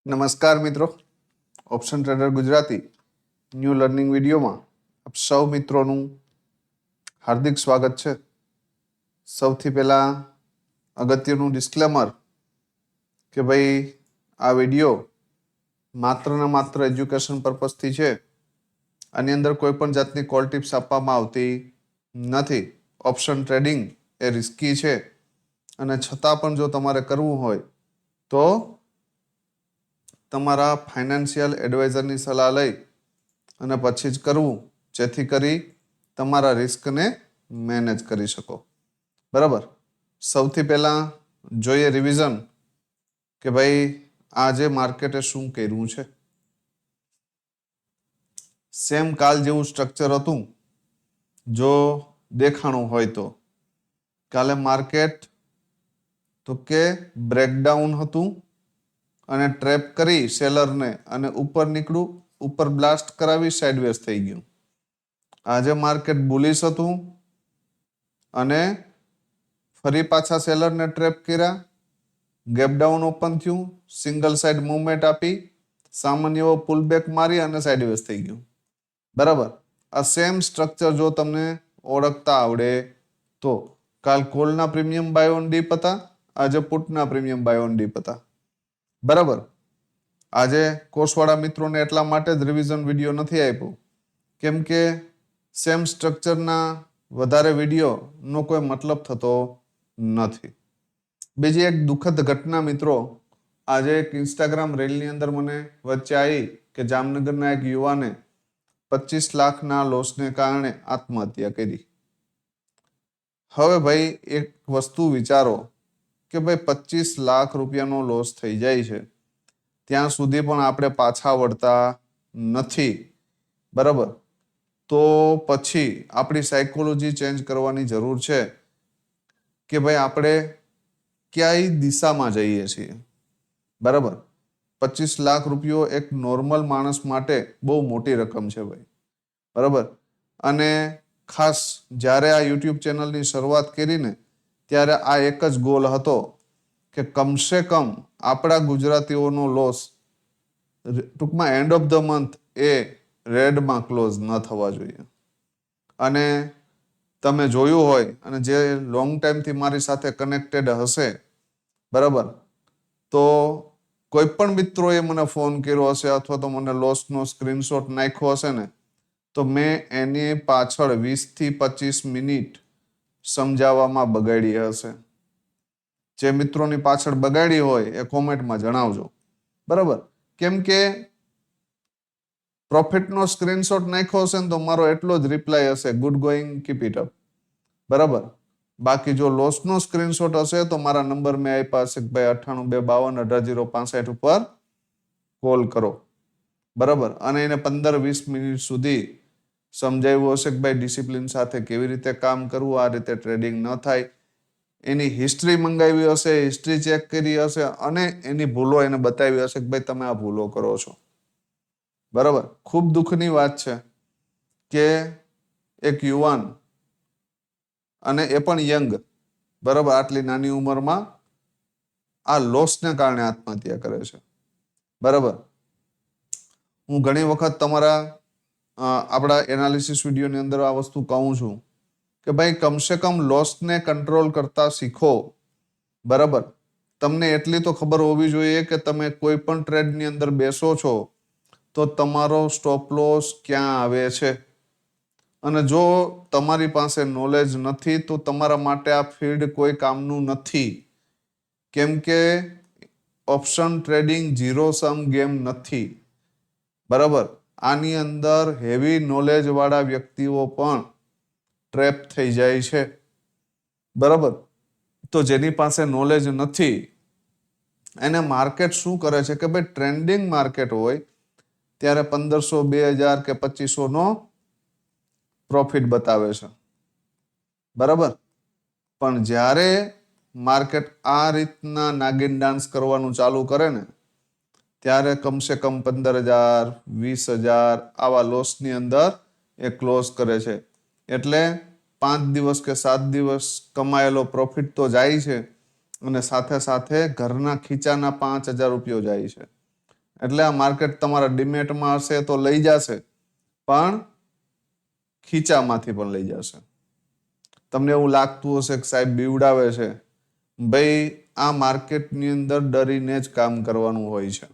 નમસ્કાર મિત્રો, option trader Gujarati new learning વિડીયોમાં આપ સૌ મિત્રોનું હાર્દિક સ્વાગત છે. સૌથી પહેલા અગત્યનું ડિસ્ક્લેમર કે ભાઈ આ વિડીયો માત્ર ને માત્ર એજ્યુકેશન પર્પઝથી છે. આની અંદર કોઈ પણ જાતની કોલ ટિપ્સ આપવામાં આવતી નથી. ઓપ્શન ટ્રેડિંગ એ રિસ્કી છે અને છતાં પણ જો તમારે કરવું હોય તો તમારા ફાઇનાન્શિયલ એડવાઇઝરની સલાહ લઈ અને પછી જ કરવું, જેથી કરી તમારા રિસ્કને મેનેજ કરી શકો. બરાબર. સૌથી પહેલાં જોઈએ રિવિઝન કે ભાઈ આજે માર્કેટે શું કર્યું છે. સેમ કાલ જેવું સ્ટ્રક્ચર હતું જો દેખાણું હોય તો. કાલે માર્કેટ તો કે બ્રેકડાઉન હતું અને ટ્રેપ કરી સેલરને અને ઉપર નીકળું, ઉપર બ્લાસ્ટ કરાવી સાઇડવેઝ થઈ ગયું. આજે માર્કેટ બુલિશ હતું અને ફરી પાછા સેલરને ટ્રેપ કર્યા, ગેપ ડાઉન ઓપન થયું, સિંગલ સાઇડ મૂવમેન્ટ આપી, સામાન્ય એવો પુલબેક મારી અને સાઇડવેઝ થઈ ગયું. બરાબર. આ સેમ સ્ટ્રક્ચર જો તમને ઓળખતા આવડે તો. કાલ કોલના પ્રીમિયમ બાય ઓન ડીપ હતા, આજે પુટના પ્રીમિયમ બાય ઓન ડીપ હતા. બરાબર. આજે કોર્સવાળા મિત્રોને એટલા માટે જ રિવિઝન વિડીયો નથી આપ્યો કેમ કે સેમ સ્ટ્રક્ચરના વધારે વિડીયોનો કોઈ મતલબ થતો નથી. બીજી એક દુઃખદ ઘટના મિત્રો, આજે એક ઇન્સ્ટાગ્રામ રીલની અંદર મને વચ્ચે આવી કે જામનગરના એક યુવાને 25 લાખના લોસને કારણે આત્મહત્યા કરી. હવે ભાઈ એક વસ્તુ વિચારો કે ભાઈ 25 લાખ રૂપિયાનો લોસ થઈ જાય છે, ત્યાં સુધી પણ આપણે પાછા વળતા નથી. બરાબર. તો પછી આપણી સાયકોલોજી ચેન્જ કરવાની જરૂર છે કે ભાઈ આપણે ક્યાંય દિશામાં જઈએ છીએ. બરાબર. 25 લાખ રૂપિયો એક નોર્મલ માણસ માટે બહુ મોટી રકમ છે ભાઈ. બરાબર. અને ખાસ જ્યારે આ યુટ્યુબ ચેનલની શરૂઆત કરીને ત્યારે આ એક જ ગોલ હતો કે કમસે કમ આપણા ગુજરાતીઓનો લોસ ટૂંકમાં એન્ડ ઓફ ધ મંથ એ રેડમાં ક્લોઝ ન થવા જોઈએ. અને તમે જોયું હોય અને જે લોંગ ટાઈમથી મારી સાથે કનેક્ટેડ હશે, બરાબર, તો કોઈ પણ મિત્રોએ મને ફોન કર્યો હશે અથવા તો મને લોસનો સ્ક્રીનશોટ નાખ્યો હશે ને, તો મેં એની પાછળ 20 થી 25 મિનિટ સમજાવવામાં બગાડી હશે. જે મિત્રોની પાછળ બગાડી હોય એ કોમેન્ટમાં જણાવજો. બરાબર. કેમ કે પ્રોફિટનો સ્ક્રીનશોટ નાખ્યો હશે ને તો મારો એટલો જ રિપ્લાય હશે, good going, keep it up. બરાબર. બાકી જો લોસનો સ્ક્રીનશોટ હશે તો મારા નંબર મેં આપ્યા હશે કે ભાઈ 9822188065 ઉપર કોલ કરો. બરાબર. અને એને 15-20 મિનિટ સુધી સમજાવ્યું હશે કે ભાઈ ડિસિપ્લિન સાથે કેવી રીતે કામ કરવું, આ રીતે ટ્રેડિંગ ન થાય. એની હિસ્ટ્રી મંગાવી હશે, હિસ્ટ્રી ચેક કરી હશે અને એની ભૂલો એને બતાવી હશે કે ભાઈ તમે આ ભૂલો કરો છો. બરાબર. ખૂબ દુઃખની વાત છે કે એક યુવાન, અને એ પણ યંગ, બરાબર, આટલી નાની ઉંમરમાં આ લોસને કારણે આત્મહત્યા કરે છે. બરાબર. હું ઘણી વખત તમારા આપણા એનાલિસિસ વિડીયોની અંદર આ વસ્તુ કહું છું કે ભાઈ કમસે કમ લોસને કંટ્રોલ કરતા શીખો. બરાબર. તમને એટલી તો ખબર હોવી જોઈએ કે તમે કોઈ પણ ટ્રેડની અંદર બેસો છો તો તમારો સ્ટોપ લોસ ક્યાં આવે છે. અને જો તમારી પાસે નોલેજ નથી તો તમારા માટે આ ફીલ્ડ કોઈ કામનું નથી. કેમ કે ઓપ્શન ટ્રેડિંગ ઝીરો સમ ગેમ નથી. બરાબર. આની અંદર હેવી નોલેજ વાળા વ્યક્તિઓ પણ ટ્રેપ થઈ જાય છે. બરાબર. તો જેની પાસે નોલેજ નથી એને માર્કેટ શું કરે છે કે ભાઈ ટ્રેન્ડિંગ માર્કેટ હોય ત્યારે 1500, 2000 કે 2500 નો પ્રોફિટ બતાવે છે. બરાબર. પણ જ્યારે માર્કેટ આ રીતના નાગિન ડાન્સ કરવાનું ચાલુ કરે ને ત્યારે કમસે કમ 15,000, 20,000 આવા લોસની અંદર એ ક્લોઝ કરે છે. એટલે 5 દિવસ કે 7 દિવસ કમાયેલો પ્રોફિટ તો જાય છે અને સાથે સાથે ઘરના ખીચાના 5,000 રૂપિયો જાય છે. એટલે આ માર્કેટ તમારા ડીમેટમાં હશે તો લઈ જશે, પણ ખીચામાંથી પણ લઈ જશે. તમને એવું લાગતું હશે કે સાહેબ બીવડાવે છે, ભાઈ આ માર્કેટની અંદર ડરીને જ કામ કરવાનું હોય છે,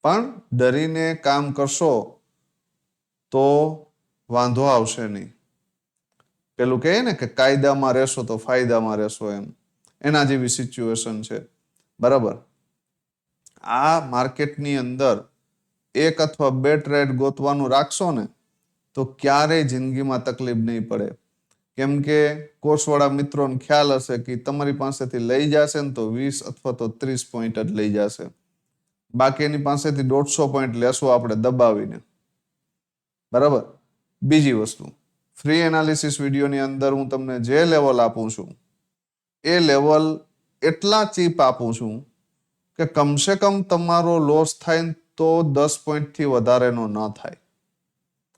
પણ ડરીને કામ કરશો તો વાંધો આવશે નહીં. પેલું કહે ને કે કાયદામાં રહેશો તો ફાયદામાં રહેશો, એના જેવી સિચ્યુએશન છે. બરાબર. આ માર્કેટની અંદર એક અથવા બે ટ્રેડ ગોતવાનું રાખશો ને તો ક્યારેય જિંદગીમાં તકલીફ નહીં પડે. કેમ કે કોર્સવાળા મિત્રોને ખ્યાલ હશે કે તમારી પાસેથી લઈ જશે ને તો 20 અથવા તો 30 પોઈન્ટ જ લઈ જશે. બાકી એની પાસેથી 150 પોઈન્ટ લેશું આપણે દબાવીને. બરાબર. બીજી વસ્તુ, ફ્રી એનાલિસિસ વિડીયોની અંદર હું તમને જે લેવલ આપું છું એ લેવલ એટલા ચીપ આપું છું કે કમસે કમ તમારો લોસ થાય તો 10 પોઈન્ટથી વધારેનો ન થાય.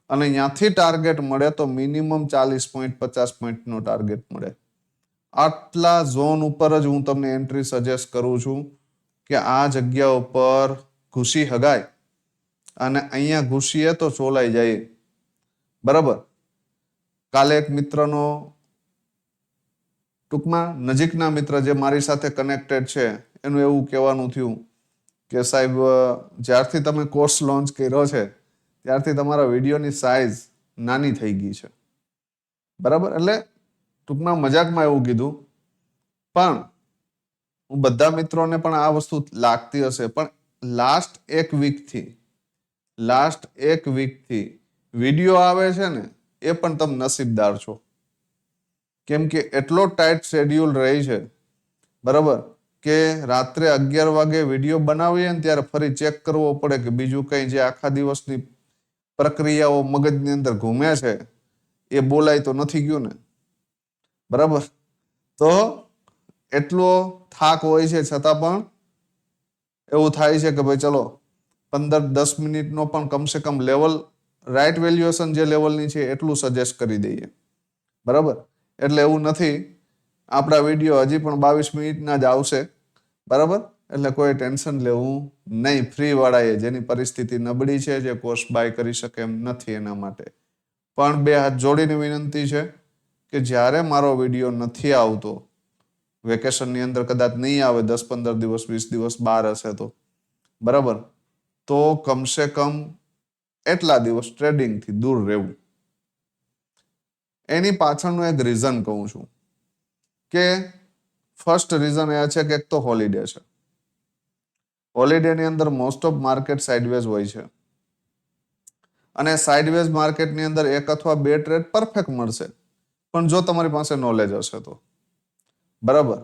અને ત્યાંથી ટાર્ગેટ મળે તો મિનિમમ 40 પોઈન્ટ 50 પોઈન્ટનો ટાર્ગેટ મળે. આટલા ઝોન ઉપર જ હું તમને એન્ટ્રી સજેસ્ટ કરું છું કે આ જગ્યા ઉપર ઘૂસી હગાય અને અહીંયા ઘૂસીએ તો ચોલાઈ જાય. બરાબર. કાલે એક મિત્રનો, ટૂંકમાં નજીકના મિત્ર જે મારી સાથે કનેક્ટેડ છે, એનું એવું કહેવાનું થયું કે સાહેબ જ્યારથી તમે કોર્સ લોન્ચ કર્યો છે ત્યારથી તમારા વિડીયોની સાઇઝ નાની થઈ ગઈ છે. બરાબર. એટલે ટૂંકમાં મજાકમાં એવું કીધું, પણ હું બધા મિત્રોને પણ આ વસ્તુ લાગતી હશે, પણ લાસ્ટ એક વીકથી વિડીયો આવે છે ને એ પણ તમે નસીબદાર છો. કેમ કે એટલો ટાઈટ શેડ્યુલ રહી છે. બરાબર. કે રાત્રે 11 વાગે વિડીયો બનાવીએ ને ત્યારે ફરી ચેક કરવો પડે કે બીજું કંઈ જે આખા દિવસની પ્રક્રિયાઓ મગજની અંદર ઘૂમે છે એ બોલાય તો નથી ગયું ને. બરાબર. તો એટલો થાક હોય છે છતાં પણ એવું થાય છે કે ભાઈ ચલો 15-10 મિનિટનો પણ કમસે કમ લેવલ, રાઈટ વેલ્યુએશન જે લેવલની છે એટલું સજેસ્ટ કરી દઈએ. બરાબર. એટલે એવું નથી, આપણા વિડીયો હજી પણ 22 મિનિટના જ આવશે. બરાબર. એટલે કોઈ ટેન્શન લેવું નહીં. ફ્રી વાળાએ, જેની પરિસ્થિતિ નબળી છે, જે કોર્સ બાય કરી શકે એમ નથી, એના માટે પણ 2 હાથ જોડીને વિનંતી છે કે જ્યારે મારો વિડીયો નથી આવતો, વેકેશનની અંદર કદાચ નહીં આવે, 10-15 દિવસ 20 દિવસ બહાર હશે તો, બરાબર, તો કમસે કમ એટલા દિવસ ટ્રેડિંગથી દૂર રહેવું. એની પાછળનું એક રીઝન કહું છું કે ફર્સ્ટ રીઝન એ છે કે એક તો હોલિડે છે. હોલિડેની અંદર મોસ્ટ ઓફ માર્કેટ સાઇડવેઝ હોય છે અને સાઇડવેઝ માર્કેટની અંદર એક અથવા બે ટ્રેડ પરફેક્ટ મળશે, પણ જો તમારી પાસે નોલેજ હશે તો. બરાબર.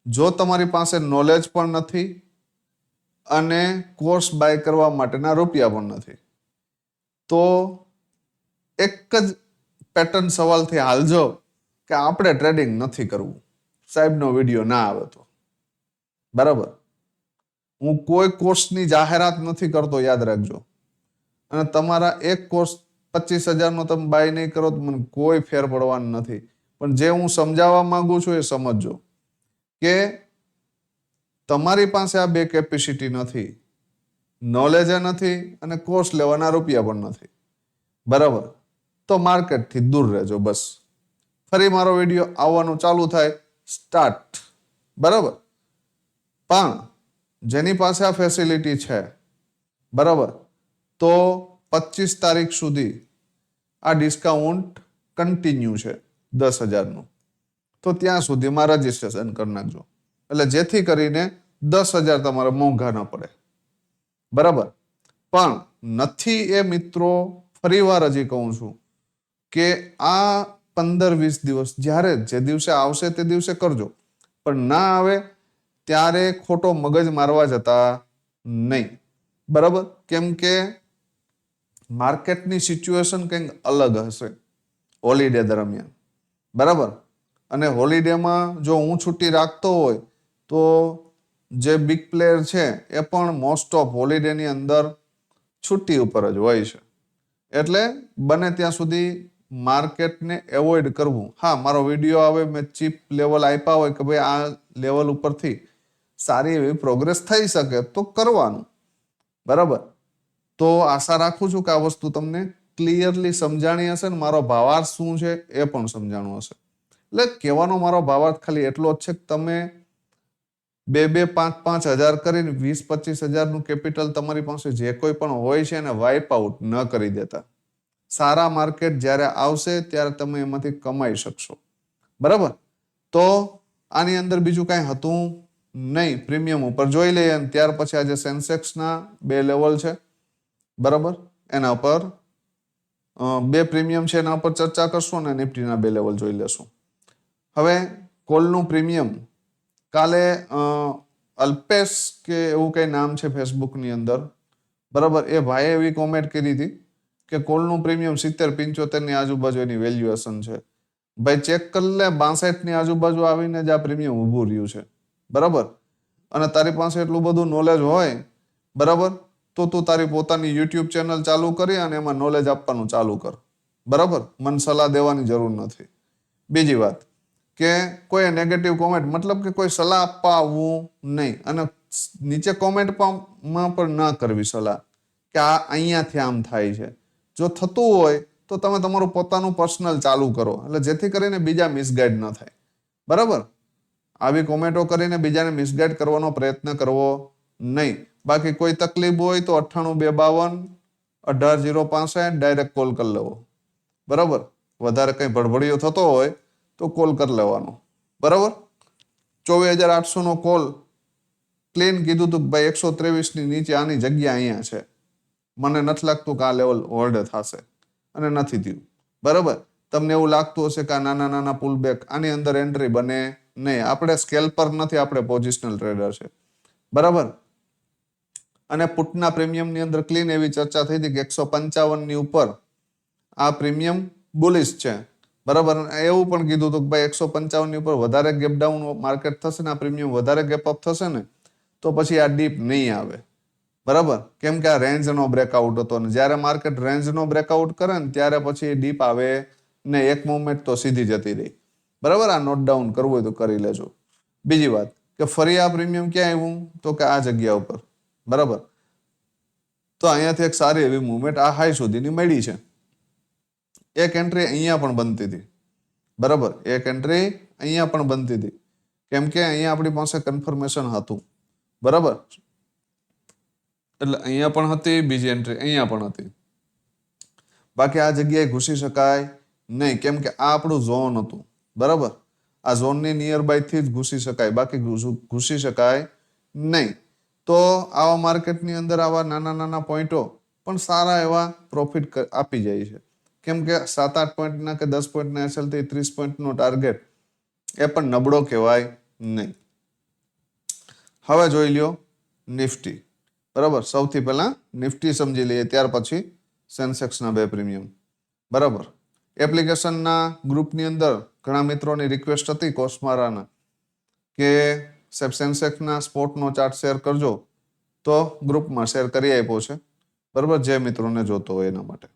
જો તમારી પાસે નોલેજ પણ નથી અને કોર્સ બાય કરવા માટેના રૂપિયા પણ નથી, તો એક જ પેટર્ન સવાલથી હાલજો કે આપણે ટ્રેડિંગ નથી કરવું, સાહેબનો વિડીયો ના આવે તો. બરાબર. હું કોઈ કોર્સની જાહેરાત નથી કરતો, યાદ રાખજો. અને તમારા એક કોર્સ 25,000નો તમે બાય નહીં કરો તો મને કોઈ ફેર પડવાનું નથી. પણ જે હું સમજાવવા માંગુ છું એ સમજજો કે તમારી પાસે આ બે કેપેસિટી નથી, નોલેજ નથી અને કોર્સ લેવાના રૂપિયા પણ નથી. બરાબર. તો માર્કેટથી દૂર રહેજો બસ. ફરી મારો વિડીયો આવવાનું ચાલુ થાય, સ્ટાર્ટ. બરાબર. પણ જેની પાસે આ ફેસિલિટી છે, બરાબર, તો 25 તારીખ સુધી આ ડિસ્કાઉન્ટ કન્ટિન્યુ છે 10,000નું. તો ત્યાં સુધીમાં રજીસ્ટ્રેશન કરી નાખજો, એટલે જેથી કરીને 10,000 તમારે મોંઘા ન પડે. બરાબર. પણ નથી એ મિત્રો, ફરીવાર હજી કહું છું કે આ 15-20 દિવસ જ્યારે જે દિવસે આવશે તે દિવસે કરજો, પણ ના આવે ત્યારે ખોટો મગજ મારવા જતા નહીં. બરાબર. કેમ કે માર્કેટની સિચ્યુએશન કંઈક અલગ હશે હોલિડે દરમિયાન. બરાબર. અને હોલિડેમાં જો હું છુટ્ટી રાખતો હોય તો જે બિગ પ્લેયર છે એ પણ મોસ્ટ ઓફ હોલિડેની અંદર છુટ્ટી ઉપર જ હોય છે. એટલે બને ત્યાં સુધી માર્કેટને એવોઇડ કરવું. હા, મારો વિડીયો આવે, મેં ચીપ લેવલ આપ્યા હોય કે ભાઈ આ લેવલ ઉપરથી સારી એવી પ્રોગ્રેસ થઈ શકે તો કરવાનું, બરાબર. તો આશા રાખું છું કે આ વસ્તુ તમને ક્લિયરલી સમજાણી હશે ને મારો ભાવાર્થ શું છે એ પણ સમજાણું હશે. એટલે કહેવાનો મારો ભાવાર્થ ખાલી એટલો જ છે કે તમે 2-5 હજાર કરીને 20-25 હજારનું કેપિટલ તમારી પાસે જે કોઈ પણ હોય છે એને વાઇપ આઉટ ન કરી દેતા. સારા માર્કેટ જ્યારે આવશે ત્યારે તમે એમાંથી કમાઈ શકશો. બરાબર. તો આની અંદર બીજું કાંઈ હતું નહીં. પ્રીમિયમ ઉપર જોઈ લઈએ અને ત્યાર પછી આજે સેન્સેક્સના 2 લેવલ છે. બરાબર. એના ઉપર 2 પ્રીમિયમ છે એના ઉપર ચર્ચા કરશું અને નિફ્ટીના 2 લેવલ જોઈ લેશું. હવે કોલનું પ્રીમિયમ કાલે અલ્પેશ કે એવું કઈ નામ છે ફેસબુકની અંદર, બરાબર, એ ભાઈએ એવી કોમેન્ટ કરી હતી કે કોલનું પ્રીમિયમ 70-75 ની આજુબાજુ એની વેલ્યુએશન છે. ભાઈ ચેક કરી લે, 62 ની આજુબાજુ આવીને જ આ પ્રીમિયમ ઊભું રહ્યું છે. બરાબર. અને તારી પાસે એટલું બધું નોલેજ હોય, બરાબર, તો તું તારી પોતાની યુટ્યુબ ચેનલ ચાલુ કરી અને એમાં નોલેજ આપવાનું ચાલુ કર. બરાબર. મને સલાહ દેવાની જરૂર નથી. બીજી વાત કે કોઈ નેગેટિવ કોમેન્ટ, મતલબ કે કોઈ સલાહ આપવા આવવું નહીં અને નીચે કોમેન્ટમાં પણ ન કરવી સલાહ કે આ અહીંયાથી આમ થાય છે. જો થતું હોય તો તમે તમારું પોતાનું પર્સનલ ચાલુ કરો, એટલે જેથી કરીને બીજા મિસગાઈડ ન થાય. બરાબર. આવી કોમેન્ટો કરીને બીજાને મિસગાઈડ કરવાનો પ્રયત્ન કરવો નહીં. બાકી કોઈ તકલીફ હોય તો 98-252-18065 ડાયરેક્ટ કોલ કરી લેવો. બરાબર. વધારે કંઈ ભડભડિયો થતો હોય તો કોલ કરી લેવાનો. બરાબર. 24,800 નો કોલ ક્લીન કીધું તું ભાઈ 123 ની નીચે આની જગ્યા અહીંયા છે, મને નથી લાગતું કે આ લેવલ હોલ્ડ થશે, અને નથી થયું. બરાબર. તમને એવું લાગતું હશે કે આ નાના નાના પુલ બેક, આની અંદર એન્ટ્રી બને નહીં. આપણે સ્કેલ્પર નથી, આપણે પોઝિશનલ ટ્રેડર છે. બરાબર. અને પુટના પ્રીમિયમની અંદર ક્લીન એવી ચર્ચા થઈ હતી કે 155 ની ઉપર આ પ્રીમિયમ બુલિશ છે. બરાબર. એવું પણ કીધું હતું કે ભાઈ 155 ની ઉપર વધારે ગેપ ડાઉન માર્કેટ થશે ને આ પ્રીમિયમ વધારે ગેપ અપ થશે ને તો પછી આ ડીપ નહીં આવે. બરાબર. કેમ કે આ રેન્જનો બ્રેકઆઉટ હતો અને જ્યારે માર્કેટ રેન્જનો બ્રેકઆઉટ કરે ને ત્યારે પછી ડીપ આવે ને એક મોમેન્ટ તો સીધી જતી રહી. બરાબર. આ નોટ ડાઉન કરવું હોય તો કરી લેજો. બીજી વાત કે ફરી આ પ્રીમિયમ ક્યાં આવ્યું તો કે આ જગ્યા ઉપર. બરાબર. તો અહીંયાથી એક સારી એવી મુવમેન્ટ આ હાઈ સુધીની મળી છે. એક એન્ટ્રી અહીંયા પણ બનતી હતી. બરાબર. એક એન્ટ્રી અહીંયા પણ બનતી હતી. કેમ કે અહીંયા આપણી પાસે કન્ફર્મેશન હતું. બરાબર. એટલે અહીંયા પણ હતી, બીજી એન્ટ્રી અહીંયા પણ હતી. બાકી આ જગ્યાએ ઘૂસી શકાય નહીં, કેમ કે આ આપણું ઝોન હતું. બરાબર. આ ઝોનની નિયર બાયથી જ ઘૂસી શકાય, બાકી ઘૂસી શકાય નહીં. તો આવા માર્કેટની અંદર આવા નાના નાના પોઈન્ટો પણ સારા એવા પ્રોફિટ આપી જાય છે. કેમ કે 7-8 પોઈન્ટના કે 10 પોઈન્ટના એસએલથી 30 પોઈન્ટનો ટાર્ગેટ એ પણ નબળો કહેવાય નહીં. હવે જોઈ લ્યો નિફ્ટી. બરાબર. સૌથી પહેલા નિફ્ટી સમજી લઈએ, ત્યાર પછી સેન્સેક્સના 2 પ્રીમિયમ. બરાબર. એપ્લિકેશનના ગ્રુપની અંદર ઘણા મિત્રોની રિક્વેસ્ટ હતી કોસ્મારાના કે સાહેબ સેન્સેક્સના સ્પોટનો ચાર્ટ શેર કરજો, તો ગ્રુપમાં શેર કરી આપ્યો છે. બરાબર. જે મિત્રોને જોતો હોય એના માટે.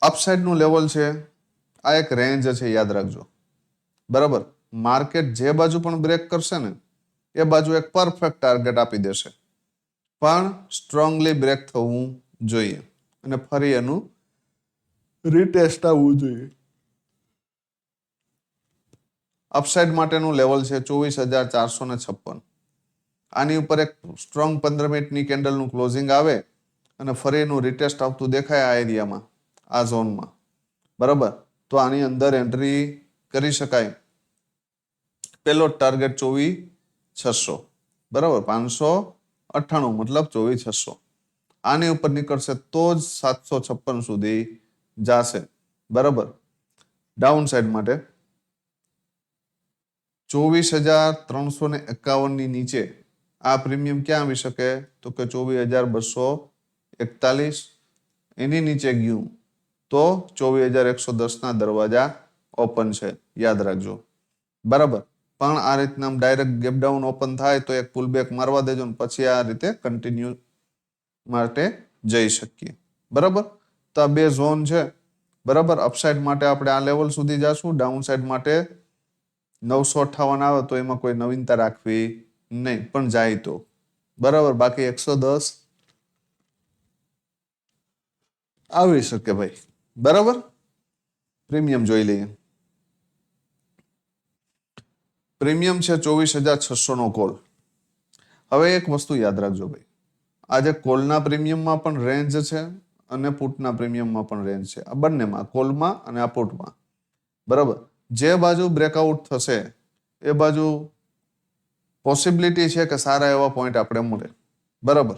અપસાઇડનું લેવલ છે, આ એક રેન્જ છે, યાદ રાખજો. બરાબર. માર્કેટ જે બાજુ પણ બ્રેક કરશે ને એ બાજુ એક પરફેક્ટ ટાર્ગેટ આપી દેશે, પણ સ્ટ્રોંગલી બ્રેક થવું જોઈએ અને ફરી એનું રીટેસ્ટ આવવું જોઈએ. અપસાઇડ માટેનું લેવલ છે 24,456. આની ઉપર એક સ્ટ્રોંગ 15 મિનિટની કેન્ડલનું ક્લોઝિંગ આવે અને ફરી એનું રીટેસ્ટ આવતું દેખાય આ એરિયામાં, આ ઝોનમાં. બરાબર. તો આની અંદર એન્ટ્રી કરી શકાય. પેલો ટાર્ગેટ 24,600. બરાબર. 598 મતલબ 24,600. આની ઉપર નીકળશે તો જ 756 સુધી જશે. બરાબર. ડાઉન સાઈડ માટે 24,351 ની નીચે આ પ્રીમિયમ ક્યાં આવી શકે તો કે 24,241. એની નીચે ગયું તો 24,110 ના દરવાજા ઓપન છે, યાદ રાખજો. બરાબર. પણ આ રીતના ડાયરેક્ટ ગેપ ડાઉન ઓપન થાય તો એક પુલ બેક મારવા દેજો ને પછી આ રીતે કન્ટિન્યુ માટે જઈ શકીએ. બરાબર. તો આ 2 ઝોન છે. બરાબર. અપસાઇડ માટે આપણે આ લેવલ સુધી જશું, ડાઉન સાઈડ માટે 958 આવે તો એમાં કોઈ નવીનતા રાખવી નહીં, પણ જાય તો. બરાબર, બાકી 110 આવી શકે ભાઈ. બરાબર, પ્રીમિયમ જોઈ લઈએ. પ્રીમિયમ છે 24,600 નો કોલ. હવે એક વસ્તુ યાદ રાખજો ભાઈ, આજે કોલના પ્રીમિયમમાં પણ રેન્જ છે અને પુટના પ્રીમિયમમાં પણ રેન્જ છે. આ બંનેમાં, કોલમાં અને આ પુટમાં. બરાબર, જે બાજુ બ્રેકઆઉટ થશે એ બાજુ પોસિબિલિટી છે કે સારા એવા પોઈન્ટ આપણે મળે. બરાબર,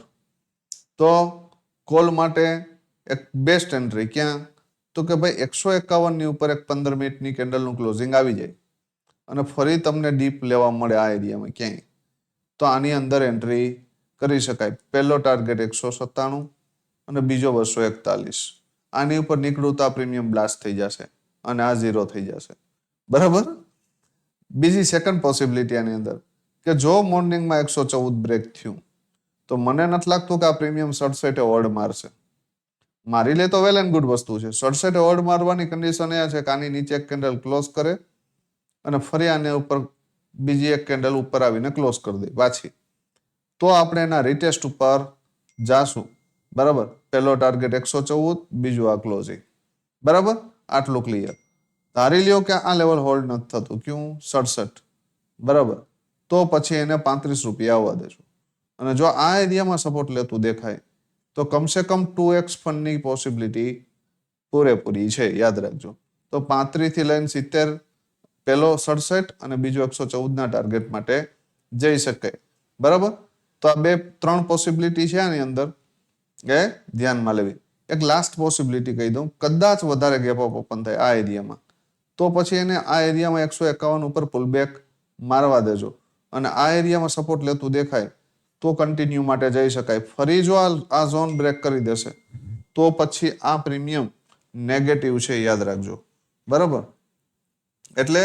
તો કોલ માટે એક બેસ્ટ એન્ટ્રી ક્યાં, તો કે ભાઈ 151 ની ઉપર એક 15 મિનિટની કેન્ડલનું ક્લોઝિંગ આવી જાય અને ફરી તમને ડીપ લેવા મળે આ એરિયામાં ક્યાંય, તો આની અંદર એન્ટ્રી કરી શકાય. પહેલો ટાર્ગેટ 197 અને બીજો 241. આની ઉપર નીકળું તો આ પ્રીમિયમ બ્લાસ્ટ થઈ જશે અને આ 0 થઈ જશે. બરાબર, બીજી સેકન્ડ પોસિબિલિટી આની અંદર કે જો મોર્નિંગમાં 114 બ્રેક થયું તો મને નથી લાગતું કે આ પ્રીમિયમ 67 હોલ્ડ મારશે. મારી લે તો વેલ એન્ડ ગુડ વસ્તુ છે. 67 હોલ્ડ મારવાની કન્ડિશન એ છે કે આની નીચે એક કેન્ડલ ક્લોઝ કરે અને ફરી આને ઉપર બીજી એક કેન્ડલ ઉપર આવીને ક્લોઝ કરી દે પાછી, તો આપણે એના રિટેસ્ટ ઉપર જાશું. બરાબર, પહેલો ટાર્ગેટ 114, બીજું આ ક્લોઝિંગ. બરાબર, આટલું ક્લિયર. ધારી લ્યો કે આ લેવલ હોલ્ડ નથી થતું, ક્યું 67. બરાબર, તો પછી એને 35 રૂપિયા આવવા દેજો. અને જો આ એરિયામાં સપોર્ટ લેતું દેખાય તો કમસે કમ 2x ફંડની પોસિબિલિટી પૂરેપૂરી છે, યાદ રાખજો. તો 35 થી લઈને 70, પહેલો 67 અને બીજો 114 ના ટાર્ગેટ માટે જઈ શકે. બરાબર, તો આ 3 પોસિબિલિટી છે આની અંદર એ ધ્યાનમાં લેવી. એક લાસ્ટ પોસિબિલિટી કહી દઉં, કદાચ વધારે ગેપ અપ ઓપન થાય આ એરિયામાં, તો પછી એને આ એરિયામાં 151 ઉપર પુલબેક મારવા દેજો અને આ એરિયામાં સપોર્ટ લેતું દેખાય તો કન્ટિન્યુ માટે જઈ શકાય. ફરી જો આ ઝોન બ્રેક કરી દેશે તો પછી આ પ્રીમિયમ નેગેટિવ છે, યાદ રાખજો. બરાબર, એટલે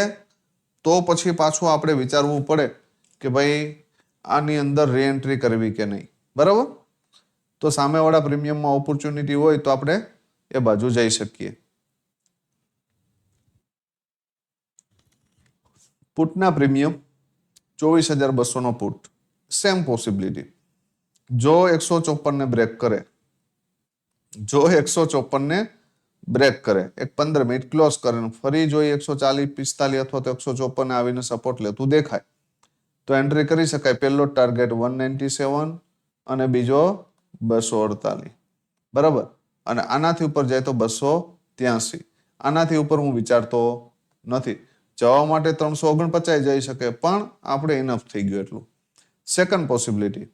તો પછી પાછું આપણે વિચારવું પડે કે ભાઈ આની અંદર રીએન્ટ્રી કરવી કે નહીં. બરાબર, તો સામેવાળા પ્રીમિયમમાં ઓપોર્ચ્યુનિટી હોય તો આપણે એ બાજુ જઈ શકીએ. પુટના પ્રીમિયમ 24,200 નો પુટ, સેમ પોસિબિલિટી. જો 154 ને બ્રેક કરે, જો 154 ને બ્રેક કરે, એક 15 મિનિટ ક્લોઝ કરે ફરી જો 140, 45 અથવા તો 154 આવીને સપોર્ટ લેતું દેખાય તો એન્ટ્રી કરી શકાય. પહેલો ટાર્ગેટ 197 અને બીજો 248. બરાબર, અને આનાથી ઉપર જાય તો 283. આનાથી ઉપર હું વિચારતો નથી. જવા માટે 349 જઈ શકે, પણ આપણે ઇનફ થઈ ગયું એટલું. સેકન્ડ પોસિબિલિટી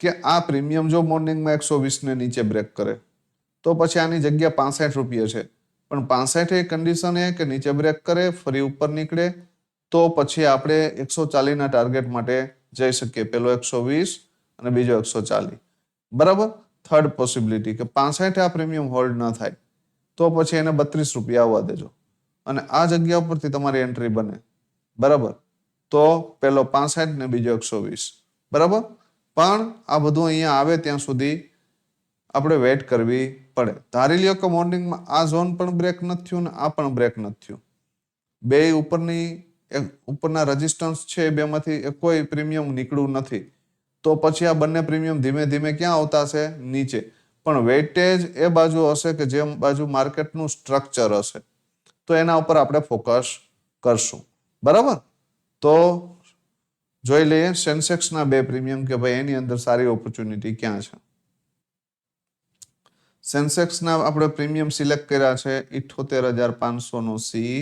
કે આ પ્રીમિયમ જો મોર્નિંગમાં 120 ને નીચે બ્રેક કરે તો પછી આની જગ્યા 65 રૂપિયા છે, પણ 65 એ કન્ડિશન એ કે નીચે બ્રેક કરે ફરી ઉપર નીકળે તો પછી આપણે 140 ના ટાર્ગેટ માટે જઈ શકીએ. પેલો 120 અને બીજો 140. બરાબર, થર્ડ પોસિબિલિટી કે 65 આ પ્રીમિયમ હોલ્ડ ન થાય તો પછી એને 32 રૂપિયા આવવા દેજો અને આ જગ્યા ઉપરથી તમારી એન્ટ્રી બને. બરાબર, તો પેલો 65 ને બીજો 120. બરાબર, પણ આ બધું અહીંયા આવે ત્યાં સુધી આપણે વેઇટ કરવી પડે. ધારી લ્યો કે મોર્નિંગમાં આ ઝોન પણ બ્રેક નથી થયું ને આ પણ બ્રેક નથી થયું, બે ઉપરના રેઝિસ્ટન્સ છે, બેમાંથી કોઈ પ્રીમિયમ નીકળ્યું નથી, તો પછી આ બંને પ્રીમિયમ ધીમે ધીમે ક્યાં આવતા હશે? નીચે. પણ વેઇટેજ એ બાજુ હશે કે જે બાજુ માર્કેટનું સ્ટ્રક્ચર હશે, તો એના ઉપર આપણે ફોકસ કરશું. બરાબર, તો જોઈ લઈએ સેન્સેક્સના બે પ્રીમિયમ કે ભાઈ એની અંદર સારી ઓપોર્ચ્યુનિટી ક્યાં છે. સેન્સેક્સના આપણે પ્રીમિયમ સિલેક્ટ કર્યા છે 78,500 નો સી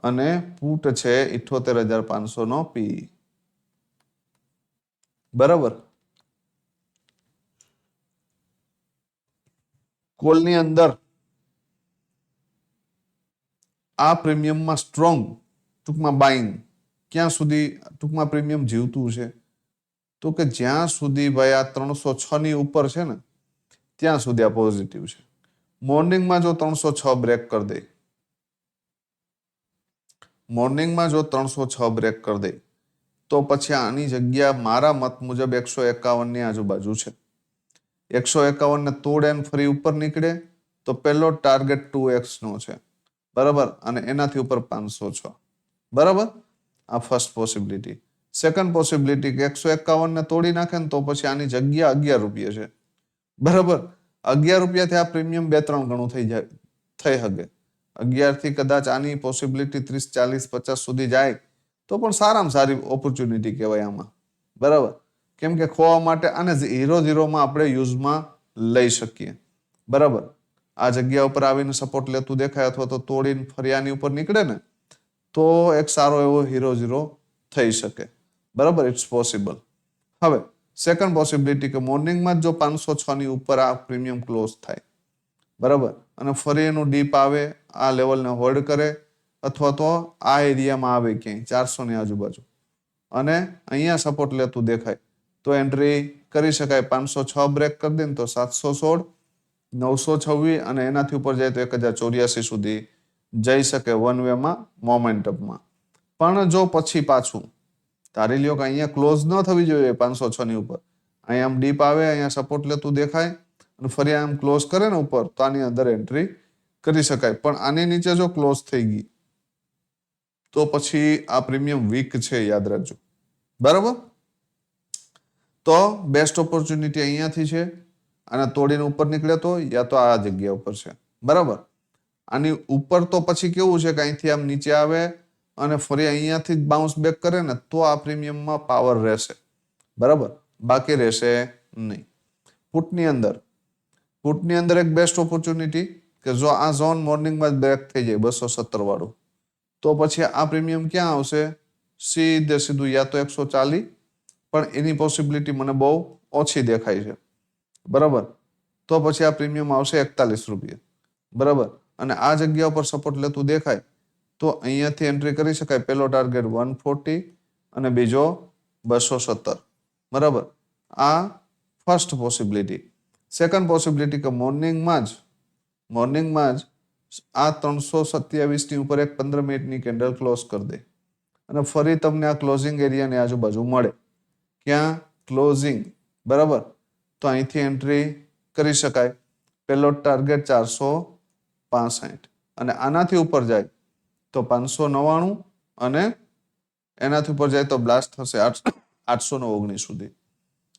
અને પુટ છે 78,500 નો પી. બરાબર, કોલની અંદર આ પ્રીમિયમમાં સ્ટ્રોંગ ટૂંકમાં બાઇંગ ક્યાં સુધી ટૂંકમાં પ્રીમિયમ જીવતું છે તો કે જ્યાં સુધી ભાઈ આ 306 ની ઉપર છે ને ત્યાં સુધી આ પોઝિટિવ છે. મોર્નિંગમાં જો 306 બ્રેક કરી દે, મોર્નિંગમાં જો 306 બ્રેક કરી દે તો પછી આની જગ્યા મારા મત મુજબ 151 ની આજુબાજુ છે. 151 ને તોડે ફરી ઉપર નીકળે તો પહેલો ટાર્ગેટ 2x નો છે. બરાબર, અને એનાથી ઉપર 506. બરાબર, આ ફર્સ્ટ પોસિબિલિટી. સેકન્ડ પોસિબિલિટી કે 151 ને તોડી નાખે ને તો પછી આની જગ્યા 11 રૂપિયા છે, બરાબર. 11 રૂપિયાથી આ પ્રીમિયમ 2-3 ગણું થઈ શકે. 11 થી કદાચ આની પોસિબિલિટી 30, 40, 50 સુધી જાય તો પણ સારામાં સારી ઓપોર્ચ્યુનિટી કહેવાય આમાં, બરાબર. કેમ કે ખોવા માટે આને 0-0 માં આપણે યુઝમાં લઈ શકીએ, બરાબર. આ જગ્યા ઉપર આવીને સપોર્ટ લેતું દેખાય અથવા તો તોડીને ફરી આની ઉપર નીકળે ને તો એક સારો એવો 0-0 થઈ શકે, બરાબર. It's possible. હવે સેકન્ડ પોસિબિલિટી કે મોર્નિંગમાં જો 506 ની ઉપર આ પ્રીમિયમ ક્લોઝ થાય, બરાબર, અને ફરી એનું ડીપ આવે, આ લેવલને હોલ્ડ કરે અથવા તો આ એરિયામાં આવે ક્યાંય 400 ની આજુબાજુ અને અહીંયા સપોર્ટ લેતું દેખાય તો એન્ટ્રી કરી શકાય. 506 બ્રેક કરી દે તો 716, 926 અને એનાથી ઉપર જાય તો 1084 સુધી જઈ શકે વન વેમાં મોમેન્ટમમાં. પણ જો પછી પાછું ધારી લ્યો કે અહીંયા ક્લોઝ ન થવી જોઈએ 506 ની ઉપર, અહીંયા આમ ડીપ આવે, અહીંયા સપોર્ટ લેતું દેખાય અને ફરી આમ ક્લોઝ કરે ને ઉપર તો આની અંદર એન્ટ્રી કરી શકાય. પણ આની નીચે જો ક્લોઝ થઈ ગઈ તો પછી આ પ્રીમિયમ વીક છે, યાદ રાખજો, બરાબર. તો બેસ્ટ ઓપોર્ચ્યુનિટી અહીંયાથી છે, આને તોડીને ઉપર નીકળે તો યા તો આ જગ્યા ઉપર છે, બરાબર. આની ઉપર તો પછી કેવું છે કે અહીંથી આમ નીચે આવે અને ફરી અહીંયાથી જ બાઉન્સ બેક કરે ને તો આ પ્રીમિયમમાં પાવર રહેશે, બરાબર. બાકી રહેશે નહીં. પુટની અંદર એક બેસ્ટ ઓપોર્ચ્યુનિટી કે જો આ ઝોન મોર્નિંગમાં જ બ્રેક થઈ જાય 217 વાળું તો પછી આ પ્રીમિયમ ક્યાં આવશે? સીધું યા તો 140, પણ એની પોસિબિલિટી મને બહુ ઓછી દેખાય છે, બરાબર. તો પછી આ પ્રીમિયમ આવશે 41 રૂપિયા, બરાબર. અને આ જગ્યા ઉપર સપોર્ટ લેતું દેખાય તો અહીંયાથી એન્ટ્રી કરી શકાય. પહેલો ટાર્ગેટ 140 અને બીજો 217, બરાબર. આ ફર્સ્ટ પોસિબિલિટી. સેકન્ડ પોસિબિલિટી કે મોર્નિંગમાં જ આ 327 ની ઉપર એક 15 મિનિટની કેન્ડલ ક્લોઝ કરી દે અને ફરી તમને આ ક્લોઝિંગ એરિયાની આજુબાજુ મળે. ક્યાં? ક્લોઝિંગ, બરાબર. તો અહીંથી એન્ટ્રી કરી શકાય. પહેલો ટાર્ગેટ 465 અને આનાથી ઉપર જાય તો 599 અને એનાથી ઉપર જાય તો બ્લાસ્ટ થશે 819 સુધી,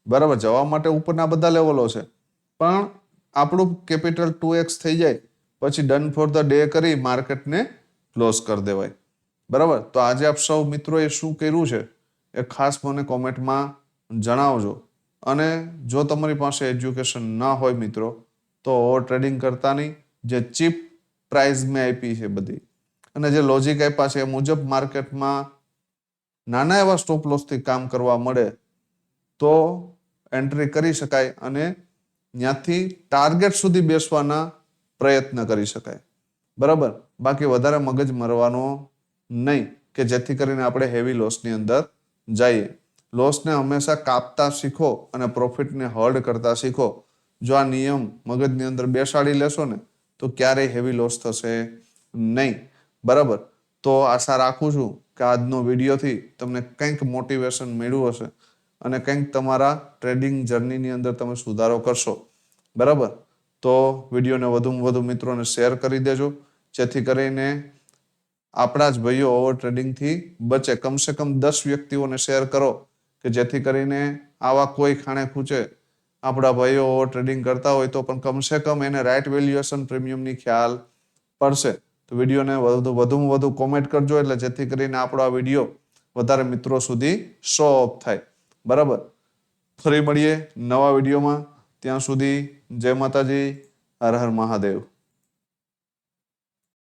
બરાબર. જવા માટે ઉપરના બધા લેવલો છે પણ આપણું કેપિટલ 2x થઈ જાય પછી ડન ફોર ધ ડે કરી માર્કેટને ક્લોઝ કરી દેવાય, બરાબર. તો આજે આપ સૌ મિત્રોએ શું કર્યું છે એ ખાસ મને કોમેન્ટમાં જણાવજો. અને જો તમારી પાસે એજ્યુકેશન ના હોય મિત્રો તો ઓવર ટ્રેડિંગ કરતા નહીં. જે ચીપ પ્રાઇઝ મેં આપી છે બધી અને જે લોજિક આપ્યા છે એ મુજબ માર્કેટમાં નાના એવા સ્ટોપ લોસથી કામ કરવા મળે તો એન્ટ્રી કરી શકાય અને ત્યાંથી ટાર્ગેટ સુધી બેસવાના પ્રયત્ન કરી શકાય, બરાબર. બાકી વધારે મગજ મરવાનો નહીં કે જેથી કરીને આપણે હેવી લોસની અંદર જઈએ. લોસને હંમેશા કાપતા શીખો અને પ્રોફિટને હોલ્ડ કરતા શીખો. જો આ નિયમ મગજની અંદર બેસાડી લેશો ને તો ક્યારેય હેવી લોસ થશે નહીં, બરાબર. તો આશા રાખું છું કે આજનો વિડીયોથી તમને કંઈક મોટિવેશન મળ્યું હશે અને કંઈક તમારા ટ્રેડિંગ જર્નીની અંદર તમે સુધારો કરશો, બરાબર. તો વિડીયોને વધુમાં વધુ મિત્રોને શેર કરી દેજો જેથી કરીને આપણા જ ભાઈઓ ઓવર ટ્રેડિંગથી બચે. કમસે કમ 10 વ્યક્તિઓને શેર કરો કે જેથી કરીને આવા કોઈ ખાણે ખૂચે આપણા ભાઈઓ ઓવર ટ્રેડિંગ કરતા હોય તો પણ કમસે કમ એને રાઇટ વેલ્યુએશન પ્રીમિયમની ખ્યાલ પડશે. તો વિડીયોને વધુમાં વધુ કોમેન્ટ કરજો એટલે જેથી કરીને આપણો આ વિડીયો વધારે મિત્રો સુધી શો ઓફ થાય, બરાબર. ફરી મળીએ નવા વિડીયોમાં. ત્યાં સુધી જય માતાજી, હર હર મહાદેવ.